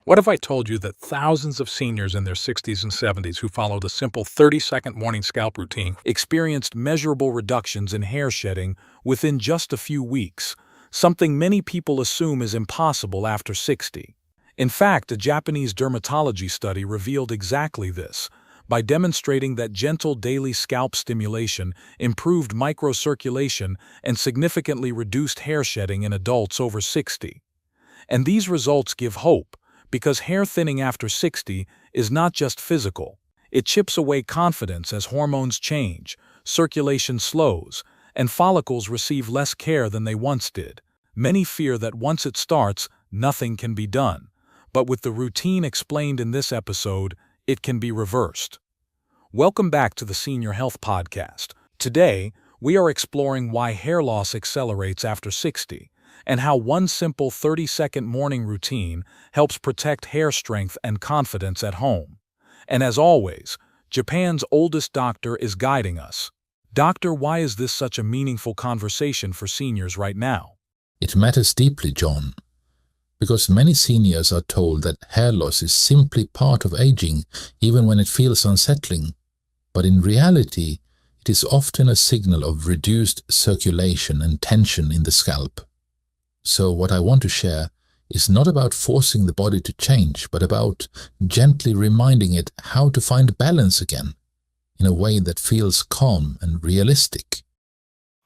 What if I told you that thousands of seniors in their 60s and 70s who followed a simple 30-second morning scalp routine experienced measurable reductions in hair shedding within just a few weeks, something many people assume is impossible after 60? In fact, a Japanese dermatology study revealed exactly this by demonstrating that gentle daily scalp stimulation improved microcirculation and significantly reduced hair shedding in adults over 60. And these results give hope, because hair thinning after 60 is not just physical. It chips away confidence as hormones change, circulation slows, and follicles receive less care than they once did. Many fear that once it starts, nothing can be done. But with the routine explained in this episode, it can be reversed. Welcome back to the Senior Health Podcast. Today, we are exploring why hair loss accelerates after 60, and how one simple 30-second morning routine helps protect hair strength and confidence at home. And as always, Japan's oldest doctor is guiding us. Doctor, why is this such a meaningful conversation for seniors right now? It matters deeply, John, because many seniors are told that hair loss is simply part of aging, even when it feels unsettling. But in reality, it is often a signal of reduced circulation and tension in the scalp. So what I want to share is not about forcing the body to change, but about gently reminding it how to find balance again, in a way that feels calm and realistic.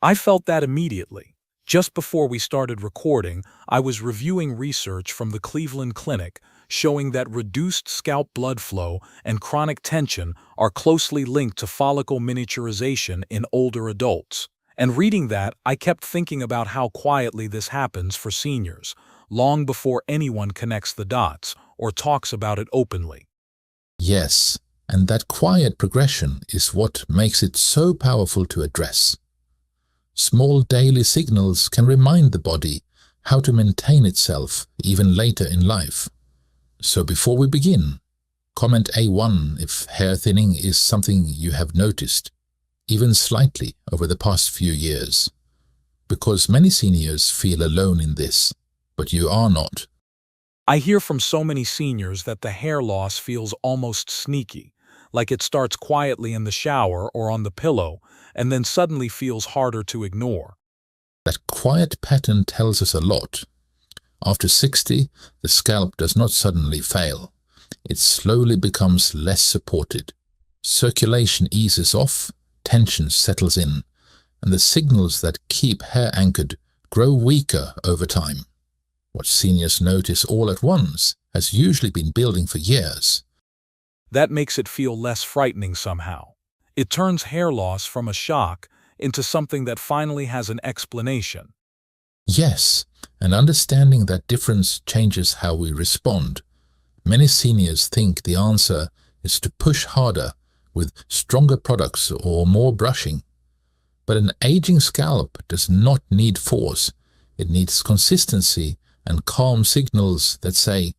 I felt that immediately. Just before we started recording, I was reviewing research from the Cleveland Clinic showing that reduced scalp blood flow and chronic tension are closely linked to follicle miniaturization in older adults. And reading that, I kept thinking about how quietly this happens for seniors, long before anyone connects the dots or talks about it openly. Yes, and that quiet progression is what makes it so powerful to address. Small daily signals can remind the body how to maintain itself even later in life. So before we begin, comment A1 if hair thinning is something you have noticed, even slightly, over the past few years. Because many seniors feel alone in this, but you are not. I hear from so many seniors that the hair loss feels almost sneaky, like it starts quietly in the shower or on the pillow, and then suddenly feels harder to ignore. That quiet pattern tells us a lot. After 60, the scalp does not suddenly fail. It slowly becomes less supported. Circulation eases off, tension settles in, and the signals that keep hair anchored grow weaker over time. What seniors notice all at once has usually been building for years. That makes it feel less frightening somehow. It turns hair loss from a shock into something that finally has an explanation. Yes, and understanding that difference changes how we respond. Many seniors think the answer is to push harder with stronger products or more brushing. But an aging scalp does not need force. It needs consistency and calm signals that say,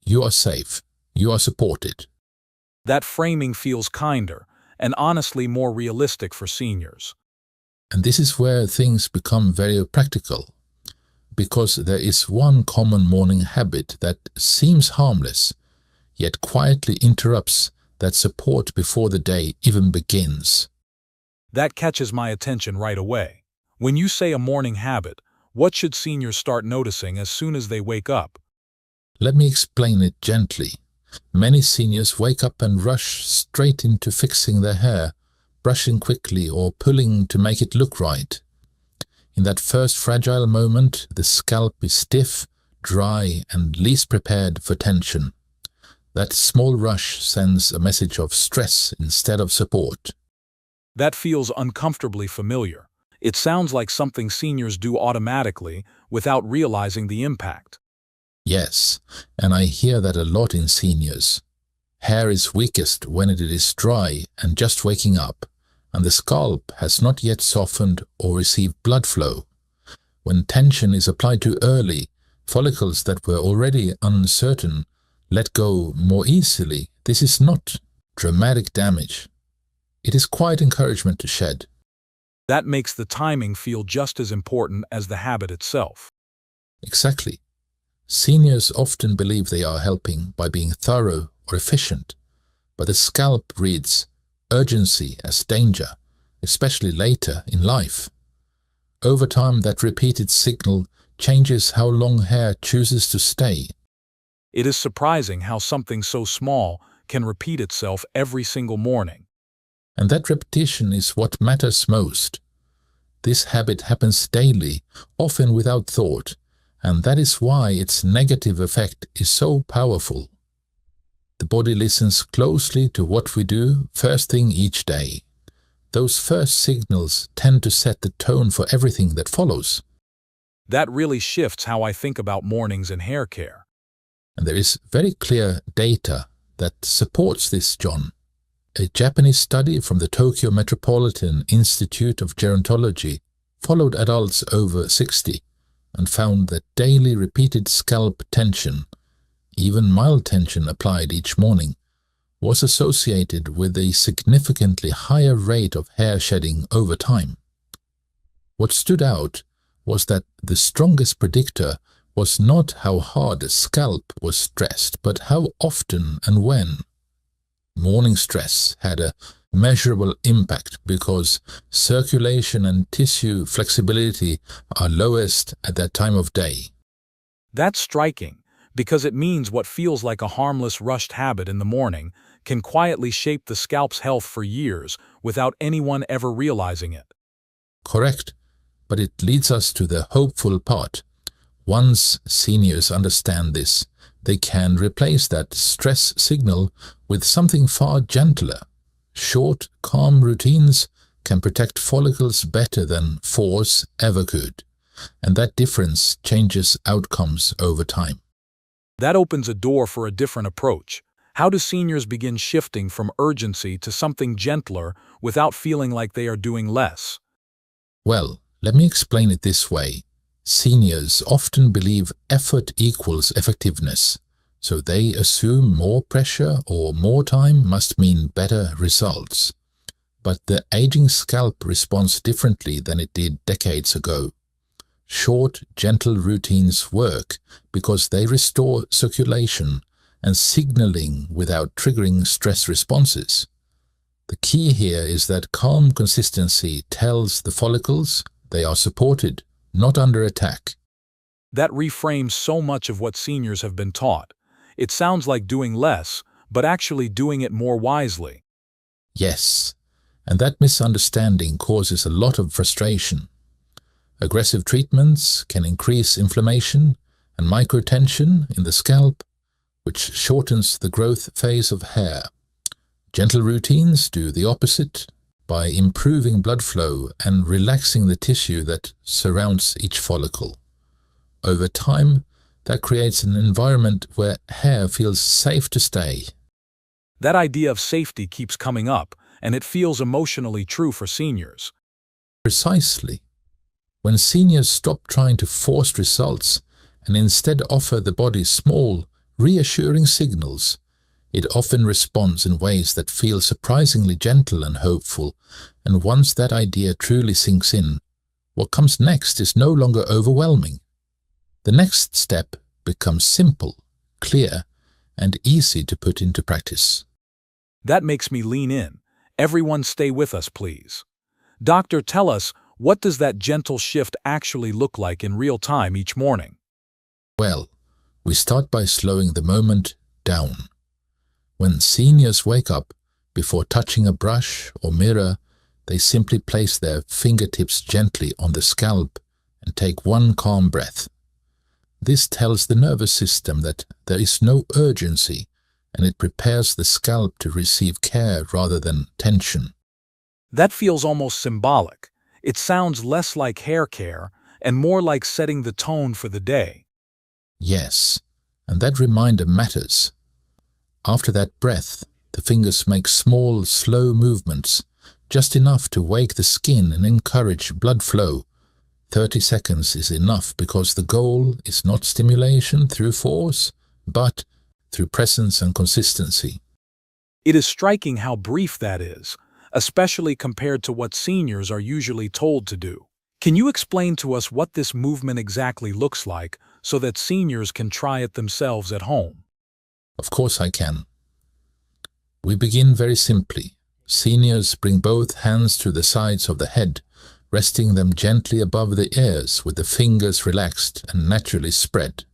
you are safe, you are supported. That framing feels kinder and honestly more realistic for seniors. And this is where things become very practical, because there is one common morning habit that seems harmless, yet quietly interrupts that support before the day even begins. That catches my attention right away. When you say a morning habit, what should seniors start noticing as soon as they wake up? Let me explain it gently. Many seniors wake up and rush straight into fixing their hair, brushing quickly or pulling to make it look right. In that first fragile moment, the scalp is stiff, dry, and least prepared for tension. That small rush sends a message of stress instead of support. That feels uncomfortably familiar. It sounds like something seniors do automatically without realizing the impact. Yes, and I hear that a lot in seniors. Hair is weakest when it is dry and just waking up, and the scalp has not yet softened or received blood flow. When tension is applied too early, follicles that were already uncertain let go more easily. This is not dramatic damage. It is quiet encouragement to shed. That makes the timing feel just as important as the habit itself. Exactly. Seniors often believe they are helping by being thorough or efficient, but the scalp reads urgency as danger, especially later in life. Over time, that repeated signal changes how long hair chooses to stay. It is surprising how something so small can repeat itself every single morning. And that repetition is what matters most. This habit happens daily, often without thought, and that is why its negative effect is so powerful. The body listens closely to what we do first thing each day. Those first signals tend to set the tone for everything that follows. That really shifts how I think about mornings and hair care. And there is very clear data that supports this, John. A Japanese study from the Tokyo Metropolitan Institute of Gerontology followed adults over 60 and found that daily repeated scalp tension, even mild tension applied each morning, was associated with a significantly higher rate of hair shedding over time. What stood out was that the strongest predictor was not how hard the scalp was stressed, but how often and when. Morning stress had a measurable impact because circulation and tissue flexibility are lowest at that time of day. That's striking, because it means what feels like a harmless rushed habit in the morning can quietly shape the scalp's health for years without anyone ever realizing it. Correct, but it leads us to the hopeful part. Once seniors understand this, they can replace that stress signal with something far gentler. Short, calm routines can protect follicles better than force ever could, and that difference changes outcomes over time. That opens a door for a different approach. How do seniors begin shifting from urgency to something gentler without feeling like they are doing less? Well, let me explain it this way. Seniors often believe effort equals effectiveness, so they assume more pressure or more time must mean better results. But the aging scalp responds differently than it did decades ago. Short, gentle routines work because they restore circulation and signaling without triggering stress responses. The key here is that calm consistency tells the follicles they are supported, not under attack. That reframes so much of what seniors have been taught. It sounds like doing less, but actually doing it more wisely. Yes, and that misunderstanding causes a lot of frustration. Aggressive treatments can increase inflammation and microtension in the scalp, which shortens the growth phase of hair. Gentle routines do the opposite by improving blood flow and relaxing the tissue that surrounds each follicle. Over time, that creates an environment where hair feels safe to stay. That idea of safety keeps coming up, and it feels emotionally true for seniors. Precisely. When seniors stop trying to force results and instead offer the body small, reassuring signals, it often responds in ways that feel surprisingly gentle and hopeful, and once that idea truly sinks in, what comes next is no longer overwhelming. The next step becomes simple, clear, and easy to put into practice. That makes me lean in. Everyone stay with us, please. Doctor, tell us, what does that gentle shift actually look like in real time each morning? Well, we start by slowing the moment down. When seniors wake up, before touching a brush or mirror, they simply place their fingertips gently on the scalp and take one calm breath. This tells the nervous system that there is no urgency, and it prepares the scalp to receive care rather than tension. That feels almost symbolic. It sounds less like hair care and more like setting the tone for the day. Yes, and that reminder matters. After that breath, the fingers make small, slow movements, just enough to wake the skin and encourage blood flow. 30 seconds is enough because the goal is not stimulation through force, but through presence and consistency. It is striking how brief that is, especially compared to what seniors are usually told to do. Can you explain to us what this movement exactly looks like so that seniors can try it themselves at home? Of course I can. We begin very simply. Seniors bring both hands to the sides of the head, resting them gently above the ears with the fingers relaxed and naturally spread.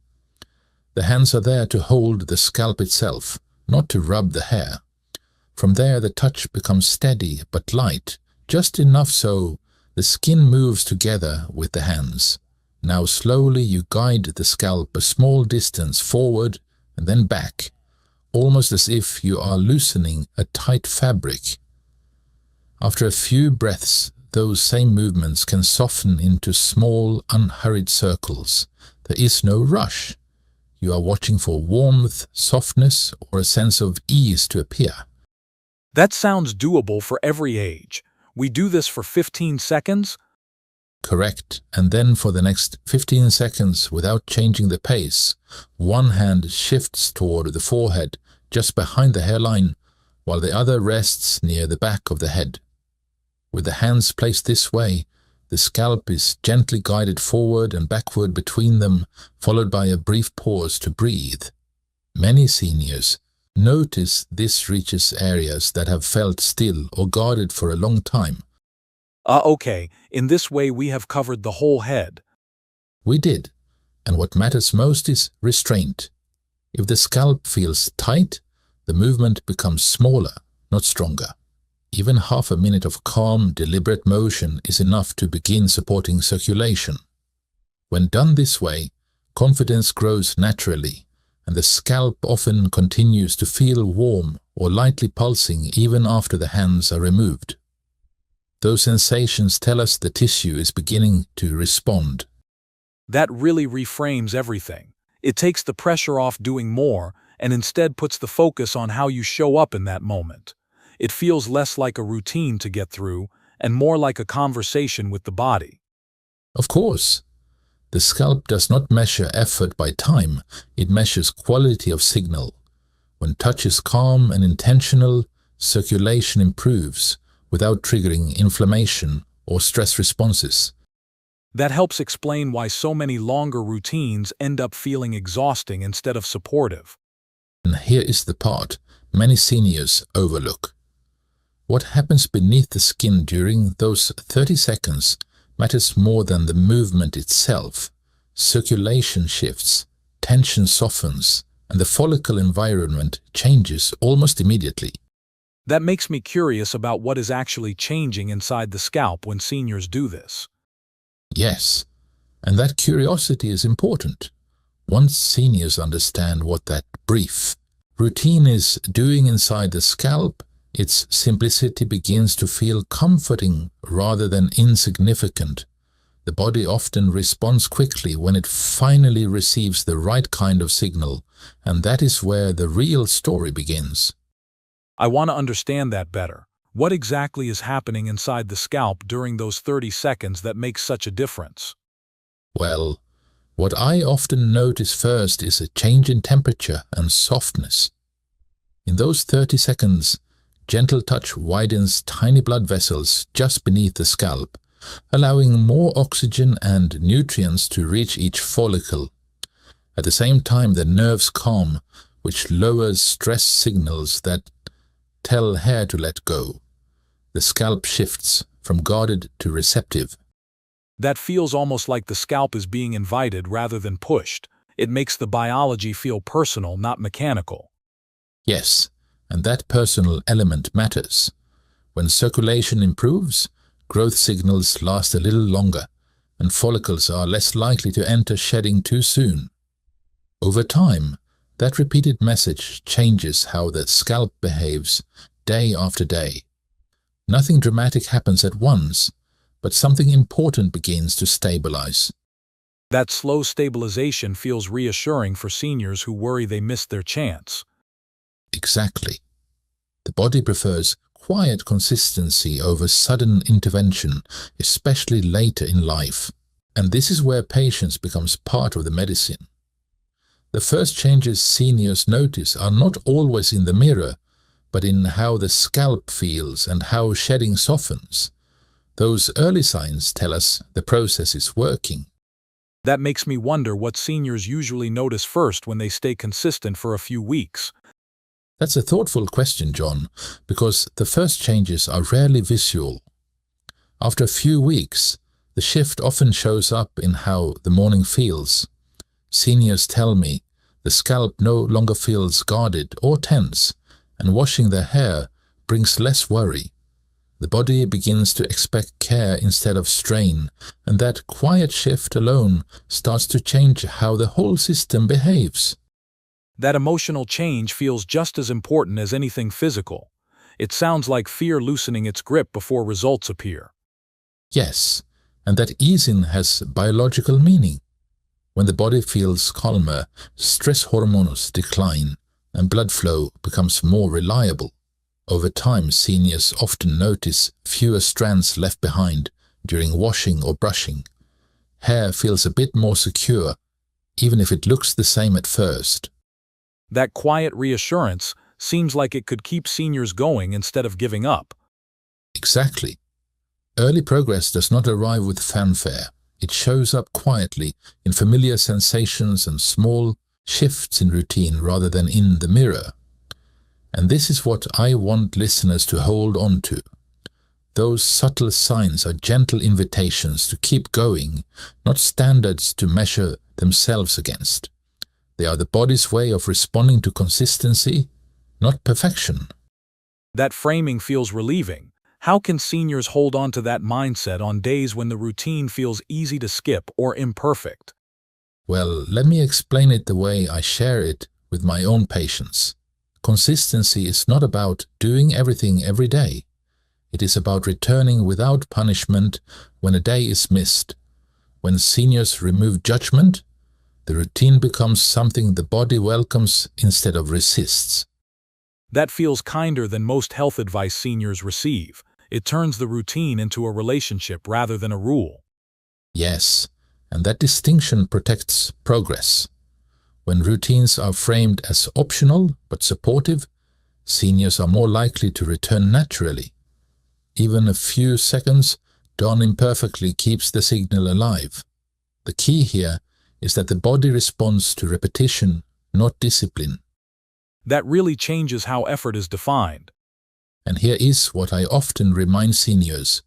The hands are there to hold the scalp itself, not to rub the hair. From there the touch becomes steady but light, just enough so the skin moves together with the hands. Now slowly you guide the scalp a small distance forward and then back, almost as if you are loosening a tight fabric. After a few breaths, those same movements can soften into small, unhurried circles. There is no rush. You are watching for warmth, softness, or a sense of ease to appear. That sounds doable for every age. We do this for 15 seconds? Correct. And then for the next 15 seconds, without changing the pace, one hand shifts toward the forehead, just behind the hairline, while the other rests near the back of the head. With the hands placed this way, the scalp is gently guided forward and backward between them, followed by a brief pause to breathe. Many seniors notice this reaches areas that have felt still or guarded for a long time. Okay. In this way we have covered the whole head. We did. And what matters most is restraint. If the scalp feels tight, the movement becomes smaller, not stronger. Even half a minute of calm, deliberate motion is enough to begin supporting circulation. When done this way, confidence grows naturally, and the scalp often continues to feel warm or lightly pulsing even after the hands are removed. Those sensations tell us the tissue is beginning to respond. That really reframes everything. It takes the pressure off doing more and instead puts the focus on how you show up in that moment. It feels less like a routine to get through and more like a conversation with the body. Of course, the scalp does not measure effort by time, it measures quality of signal. When touch is calm and intentional, circulation improves without triggering inflammation or stress responses. That helps explain why so many longer routines end up feeling exhausting instead of supportive. And here is the part many seniors overlook. What happens beneath the skin during those 30 seconds matters more than the movement itself. Circulation shifts, tension softens, and the follicle environment changes almost immediately. That makes me curious about what is actually changing inside the scalp when seniors do this. Yes, and that curiosity is important. Once seniors understand what that brief routine is doing inside the scalp, its simplicity begins to feel comforting rather than insignificant. The body often responds quickly when it finally receives the right kind of signal, and that is where the real story begins. I want to understand that better. What exactly is happening inside the scalp during those 30 seconds that makes such a difference? Well, what I often notice first is a change in temperature and softness. In those 30 seconds, gentle touch widens tiny blood vessels just beneath the scalp, allowing more oxygen and nutrients to reach each follicle. At the same time, the nerves calm, which lowers stress signals that tell hair to let go. The scalp shifts from guarded to receptive. That feels almost like the scalp is being invited rather than pushed. It makes the biology feel personal, not mechanical. Yes, and that personal element matters. When circulation improves, growth signals last a little longer, and follicles are less likely to enter shedding too soon. Over time, that repeated message changes how the scalp behaves day after day. Nothing dramatic happens at once, but something important begins to stabilize. That slow stabilization feels reassuring for seniors who worry they missed their chance. Exactly. The body prefers quiet consistency over sudden intervention, especially later in life. And this is where patience becomes part of the medicine. The first changes seniors notice are not always in the mirror, but in how the scalp feels and how shedding softens. Those early signs tell us the process is working. That makes me wonder what seniors usually notice first when they stay consistent for a few weeks. That's a thoughtful question, John, because the first changes are rarely visual. After a few weeks, the shift often shows up in how the morning feels. Seniors tell me the scalp no longer feels guarded or tense, and washing their hair brings less worry. The body begins to expect care instead of strain, and that quiet shift alone starts to change how the whole system behaves. That emotional change feels just as important as anything physical. It sounds like fear loosening its grip before results appear. Yes, and that easing has biological meaning. When the body feels calmer, stress hormones decline and blood flow becomes more reliable. Over time, seniors often notice fewer strands left behind during washing or brushing. Hair feels a bit more secure, even if it looks the same at first. That quiet reassurance seems like it could keep seniors going instead of giving up. Exactly. Early progress does not arrive with fanfare. It shows up quietly in familiar sensations and small shifts in routine rather than in the mirror. And this is what I want listeners to hold on to. Those subtle signs are gentle invitations to keep going, not standards to measure themselves against. They are the body's way of responding to consistency, not perfection. That framing feels relieving. How can seniors hold on to that mindset on days when the routine feels easy to skip or imperfect? Well, let me explain it the way I share it with my own patients. Consistency is not about doing everything every day. It is about returning without punishment when a day is missed. When seniors remove judgment, the routine becomes something the body welcomes instead of resists. That feels kinder than most health advice seniors receive. It turns the routine into a relationship rather than a rule. Yes, and that distinction protects progress. When routines are framed as optional but supportive, seniors are more likely to return naturally. Even a few seconds done imperfectly keeps the signal alive. The key here is that the body responds to repetition, not discipline. That really changes how effort is defined. And here is what I often remind seniors.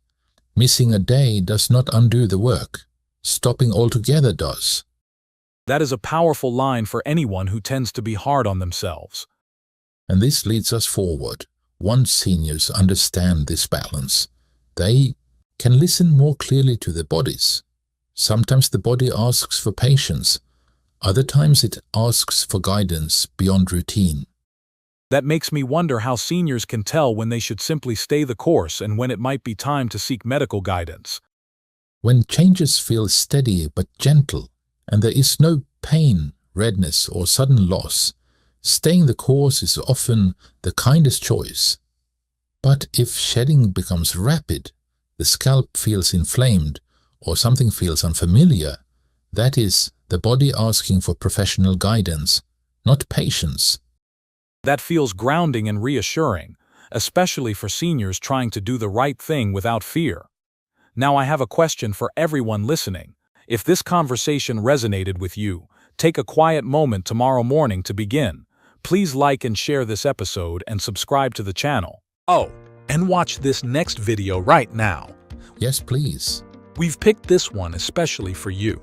Missing a day does not undo the work. Stopping altogether does. That is a powerful line for anyone who tends to be hard on themselves. And this leads us forward. Once seniors understand this balance, they can listen more clearly to their bodies. Sometimes the body asks for patience. Other times it asks for guidance beyond routine. That makes me wonder how seniors can tell when they should simply stay the course and when it might be time to seek medical guidance. When changes feel steady but gentle, and there is no pain, redness, or sudden loss, staying the course is often the kindest choice. But if shedding becomes rapid, the scalp feels inflamed, or something feels unfamiliar, that is the body asking for professional guidance, not patience. That feels grounding and reassuring, especially for seniors trying to do the right thing without fear. Now I have a question for everyone listening. If this conversation resonated with you, take a quiet moment tomorrow morning to begin. Please like and share this episode and subscribe to the channel. Oh, and watch this next video right now. Yes, please. We've picked this one especially for you.